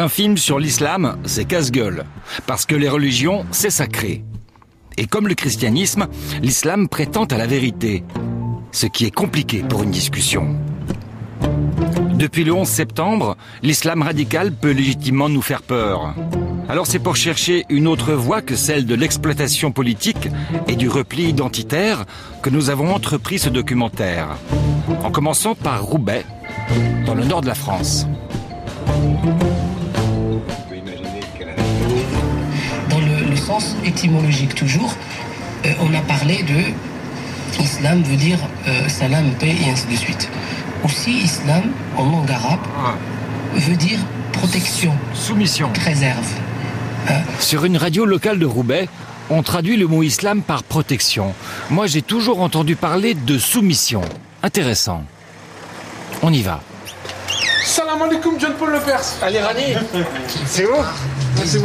un film sur l'islam, c'est casse-gueule. Parce que les religions, c'est sacré. Et comme le christianisme, l'islam prétend à la vérité. Ce qui est compliqué pour une discussion. Depuis le 11 septembre, l'islam radical peut légitimement nous faire peur. Alors c'est pour chercher une autre voie que celle de l'exploitation politique et du repli identitaire que nous avons entrepris ce documentaire. En commençant par Roubaix, dans le nord de la France. Dans le sens étymologique toujours, on a parlé de islam veut dire salam, paix et ainsi de suite. Aussi islam en langue arabe veut dire protection, soumission, préserve. Sur une radio locale de Roubaix, on traduit le mot islam par protection. Moi j'ai toujours entendu parler de soumission. Intéressant. On y va. Salam alaikum, John Paul le Perse. Allez Rani, c'est où? C'est où?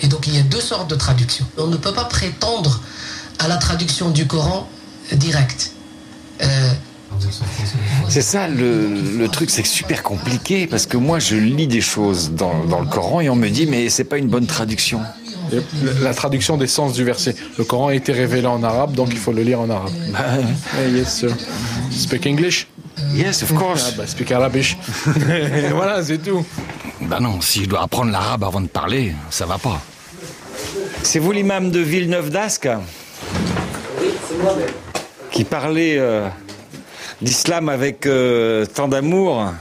Et donc il y a deux sortes de traductions. On ne peut pas prétendre à la traduction du Coran directe. C'est ça, le truc, c'est super compliqué, parce que moi, je lis des choses dans le Coran et on me dit, mais c'est pas une bonne traduction. La traduction des sens du verset. Le Coran a été révélé en arabe, donc il faut le lire en arabe. Yes, sir. Speak English? Yes, of course. Speak Arabish. Voilà, c'est tout. Bah non, si je dois apprendre l'arabe avant de parler, ça va pas. C'est vous l'imam de Villeneuve d'Ascq? Oui, c'est moi-même. Qui parlait d'islam avec tant d'amour.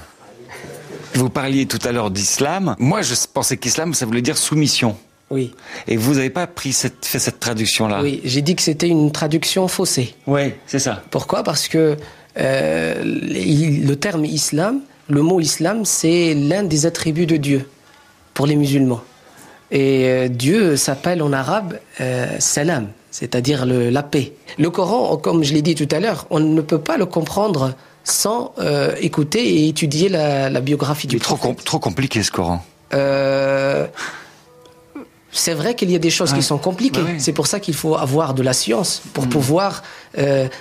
Vous parliez tout à l'heure d'islam. Moi, je pensais qu'islam, ça voulait dire soumission. Oui. Et vous n'avez pas fait cette traduction-là? Oui, j'ai dit que c'était une traduction faussée. Oui, c'est ça. Pourquoi? Parce que le terme islam, le mot islam, c'est l'un des attributs de Dieu pour les musulmans. Et Dieu s'appelle en arabe salam, c'est-à-dire la paix. Le Coran, comme je l'ai dit tout à l'heure, on ne peut pas le comprendre sans écouter et étudier la biographie du prophète. Trop compliqué ce Coran. C'est vrai qu'il y a des choses qui sont compliquées. Ouais. C'est pour ça qu'il faut avoir de la science pour pouvoir,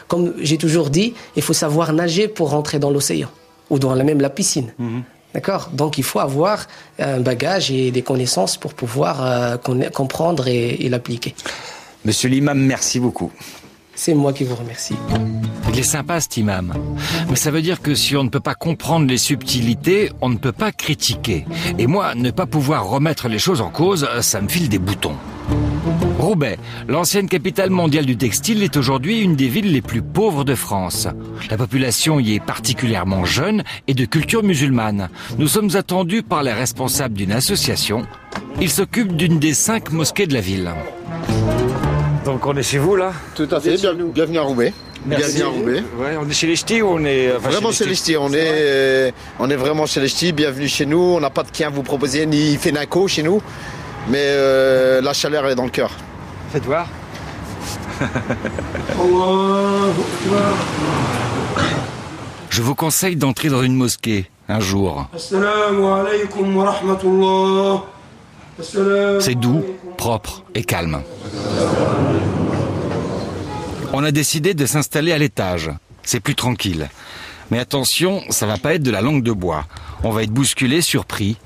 comme j'ai toujours dit, il faut savoir nager pour rentrer dans l'océan ou dans même la piscine. D'accord? Donc il faut avoir un bagage et des connaissances pour pouvoir comprendre et l'appliquer. Monsieur l'imam, merci beaucoup. C'est moi qui vous remercie. Il est sympa cet imam. Mais ça veut dire que si on ne peut pas comprendre les subtilités, on ne peut pas critiquer. Et moi, ne pas pouvoir remettre les choses en cause, ça me file des boutons. Roubaix, l'ancienne capitale mondiale du textile, est aujourd'hui une des villes les plus pauvres de France. La population y est particulièrement jeune et de culture musulmane. Nous sommes attendus par les responsables d'une association. Ils s'occupent d'une des 5 mosquées de la ville. Donc on est chez vous là? Tout à fait, bienvenue à Roubaix. Merci. Bienvenue à Roubaix. Ouais, on est chez les ch'tis ou on est... Vraiment chez les ch'tis, on est vraiment chez les ch'tis, bienvenue chez nous. On n'a pas de quien à vous proposer, ni Fenaco chez nous, mais la chaleur elle est dans le cœur. Faites voir. Je vous conseille d'entrer dans une mosquée, un jour. C'est doux, propre et calme. On a décidé de s'installer à l'étage. C'est plus tranquille. Mais attention, ça va pas être de la langue de bois. On va être bousculé, surpris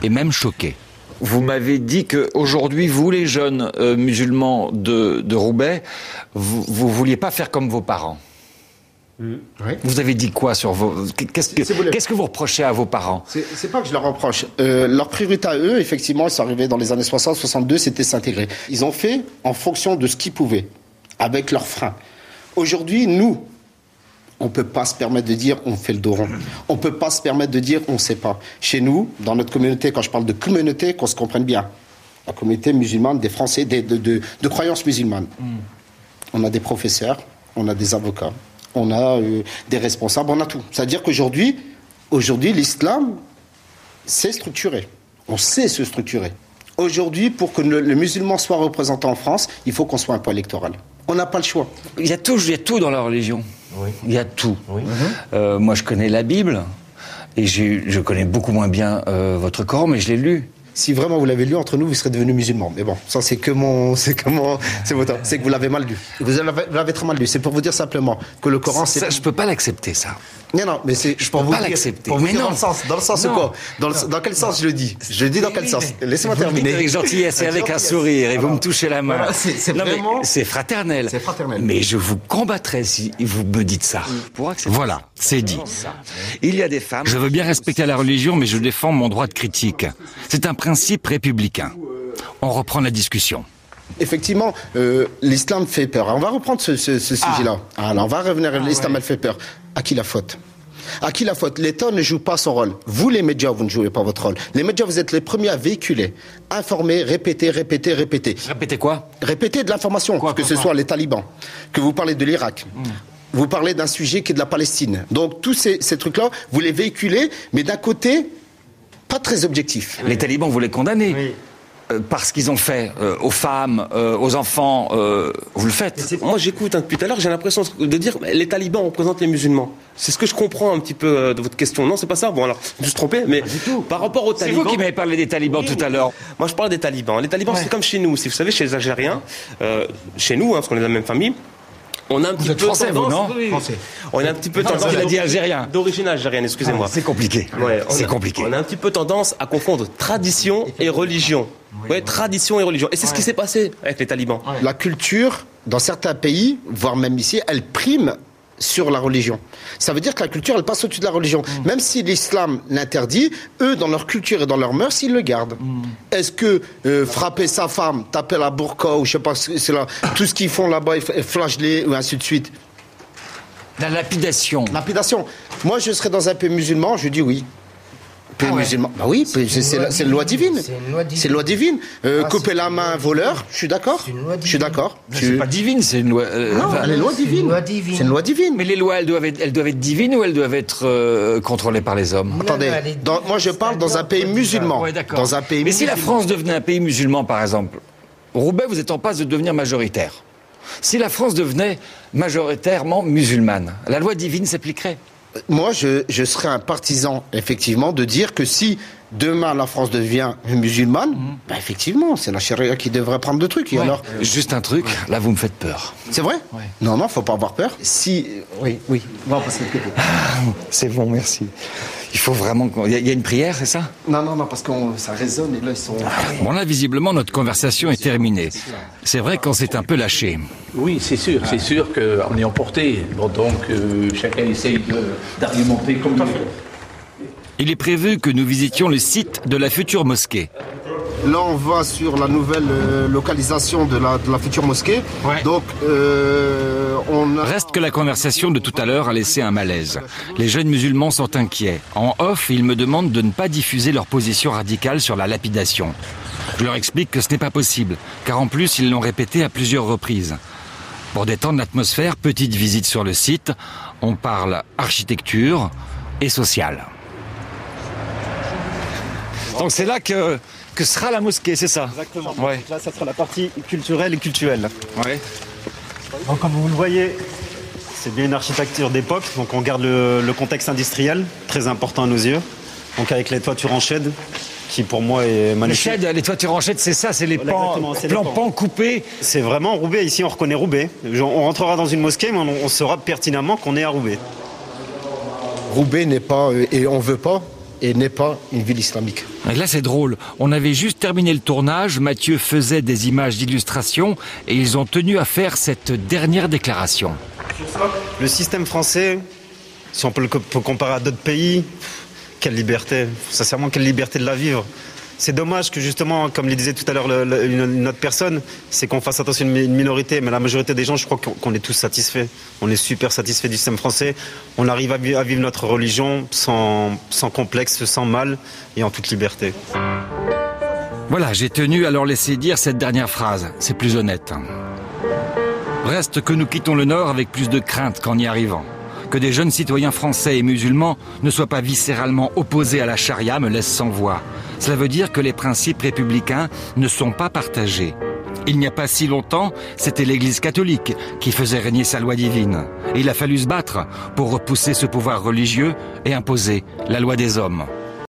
et même choqué. Vous m'avez dit qu'aujourd'hui, vous les jeunes musulmans de Roubaix, vous vouliez pas faire comme vos parents. Oui. Vous avez dit quoi sur vos... Qu'est-ce que vous reprochez à vos parents? C'est pas que je leur reproche. Leur priorité à eux, effectivement, c'est arrivé dans les années 60, 62, c'était s'intégrer. Ils ont fait en fonction de ce qu'ils pouvaient, avec leurs freins. Aujourd'hui, nous, on peut pas se permettre de dire on fait le dos rond. On peut pas se permettre de dire on sait pas. Chez nous, dans notre communauté, quand je parle de communauté, qu'on se comprenne bien, la communauté musulmane, des Français, de croyances musulmanes. On a des professeurs, on a des avocats, on a des responsables, on a tout. C'est-à-dire qu'aujourd'hui, l'islam, c'est structuré. On sait se structurer. Aujourd'hui, pour que le musulman soit représenté en France, il faut qu'on soit un poids électoral. On n'a pas le choix. Il y a tout dans la religion. Oui. Il y a tout. Oui. Moi, je connais la Bible et je connais beaucoup moins bien votre Coran, mais je l'ai lu. Si vraiment vous l'avez lu entre nous, vous serez devenu musulman. Mais bon, ça c'est que vous l'avez mal lu. Vous l'avez très mal lu. C'est pour vous dire simplement que le Coran, ça, je peux pas l'accepter, ça. Non, mais c'est Je pour peux vous pas dire, l'accepter. pour vous Mais dire non. dans le sens Non. quoi dans quel sens je le dis? Je le dis dans quel sens? Laissez-moi terminer. Avec gentillesse et avec un sourire, et vous me touchez la main. Voilà, c'est Non, mais vraiment... c'est fraternel. C'est fraternel. Mais je vous combattrai si vous me dites ça. Pour accepter Voilà, c'est dit. ça. Il y a des femmes... Je veux bien respecter la religion, mais je défends mon droit de critique. C'est un principe républicain. On reprend la discussion. Effectivement, l'islam fait peur. On va reprendre ce sujet-là. Alors, on va revenir à l'islam, elle fait peur. À qui la faute? À qui la faute? L'État ne joue pas son rôle. Vous, les médias, vous ne jouez pas votre rôle. Les médias, vous êtes les premiers à véhiculer, informer, répéter. Répétez quoi? Répéter de l'information, que ce soit les talibans, que vous parlez de l'Irak. Vous parlez d'un sujet qui est de la Palestine. Donc, tous ces trucs-là, vous les véhiculez, mais d'un côté, pas très objectif. Les talibans, vous les condamnez. Oui. Parce qu'ils ont fait aux femmes, aux enfants, vous le faites. Moi, j'écoute depuis tout à l'heure, j'ai l'impression de dire les talibans représentent les musulmans. C'est ce que je comprends un petit peu de votre question. Non, c'est pas ça. Bon, alors, je me suis trompé, mais par rapport aux C'est talibans... vous qui m'avez parlé des talibans tout à l'heure. Moi, je parle des talibans. Les talibans, c'est comme chez nous. Si vous savez, chez les Algériens, chez nous, parce qu'on est de la même famille, on a un petit êtes peu français, vous, non? Oui. Français. On a un petit peu tendance... Il a dit algérien. D'origine algérienne, excusez-moi. C'est compliqué. Ouais, C'est compliqué. On a un petit peu tendance à confondre tradition et religion. Ouais, tradition et religion. Et c'est ce qui s'est passé avec les talibans. La culture, dans certains pays, voire même ici, elle prime sur la religion. Ça veut dire que la culture, elle passe au-dessus de la religion. Même si l'islam l'interdit, eux, dans leur culture et dans leurs mœurs, ils le gardent. Est-ce que frapper sa femme, taper la burqa, ou je sais pas, c'est là, tout ce qu'ils font là-bas, flageller, ou ainsi de suite. La lapidation. Lapidation. Moi, je serais dans un pays musulman, je dis oui. Pays musulman. Bah oui, c'est une loi divine. C'est une loi divine. C'est une loi divine. Couper c'est la main à un voleur, je suis d'accord. C'est une loi Je suis divine. d'accord. C'est pas divine, c'est une loi. Non, elle est loi C'est une divine. loi divine. C'est une loi divine. Mais les lois, elles doivent être divines ou elles doivent être contrôlées par les hommes? Attendez, elle est moi je parle dans un pays musulman. Ouais, d'accord. Dans un pays Mais si la musulman. France devenait un pays musulman, par exemple, Roubaix, vous êtes en passe de devenir majoritaire. Si la France devenait majoritairement musulmane, la loi divine s'appliquerait. Moi, je serais un partisan, effectivement, de dire que si demain la France devient musulmane, bah, effectivement, c'est la charia qui devrait prendre le truc. Et alors, Juste un truc, là vous me faites peur. c'est vrai? Non, faut pas avoir peur. Si, oui. Non, parce que... C'est bon, merci. Il faut vraiment... Il y a une prière, c'est ça? non, parce que ça résonne et là ils sont. Bon là, visiblement, notre conversation est terminée. C'est vrai qu'on s'est un peu lâché. Oui, c'est sûr qu'on est emporté. Bon, donc, chacun essaye d'argumenter comme il veut. Il est prévu que nous visitions le site de la future mosquée. Là, on va sur la nouvelle localisation de la future mosquée. Donc, on a... Reste que la conversation de tout à l'heure a laissé un malaise. Les jeunes musulmans sont inquiets. En off, ils me demandent de ne pas diffuser leur position radicale sur la lapidation. Je leur explique que ce n'est pas possible, car en plus, ils l'ont répété à plusieurs reprises. Pour détendre l'atmosphère, petite visite sur le site, on parle architecture et social. Donc c'est là que sera la mosquée, c'est ça? Exactement. Ouais. Donc là, ça sera la partie culturelle et cultuelle. Ouais. Donc, comme vous le voyez, c'est bien une architecture d'époque. Donc, on garde le contexte industriel, très important à nos yeux. Donc, avec les toitures en chêne, qui pour moi est Les magnifique. sheds, les toitures en sheds, c'est ça, c'est les Voilà, pans, exactement, c'est les pans. pans coupés. C'est vraiment Roubaix. Ici, on reconnaît Roubaix. On rentrera dans une mosquée, mais on saura pertinemment qu'on est à Roubaix. Roubaix n'est pas, et on veut pas, et n'est pas une ville islamique. Et là, c'est drôle. On avait juste terminé le tournage, Mathieu faisait des images d'illustration et ils ont tenu à faire cette dernière déclaration. Le système français, si on peut le comparer à d'autres pays, quelle liberté, sincèrement, quelle liberté de la vivre. C'est dommage que justement, comme le disait tout à l'heure une autre personne, c'est qu'on fasse attention à une minorité, mais la majorité des gens, je crois qu'on est tous satisfaits. On est super satisfaits du système français. On arrive à vivre notre religion sans complexe, sans mal et en toute liberté. Voilà, j'ai tenu à leur laisser dire cette dernière phrase. C'est plus honnête. Reste que nous quittons le Nord avec plus de crainte qu'en y arrivant. Que des jeunes citoyens français et musulmans ne soient pas viscéralement opposés à la charia me laisse sans voix. Cela veut dire que les principes républicains ne sont pas partagés. Il n'y a pas si longtemps, c'était l'Église catholique qui faisait régner sa loi divine. Et il a fallu se battre pour repousser ce pouvoir religieux et imposer la loi des hommes.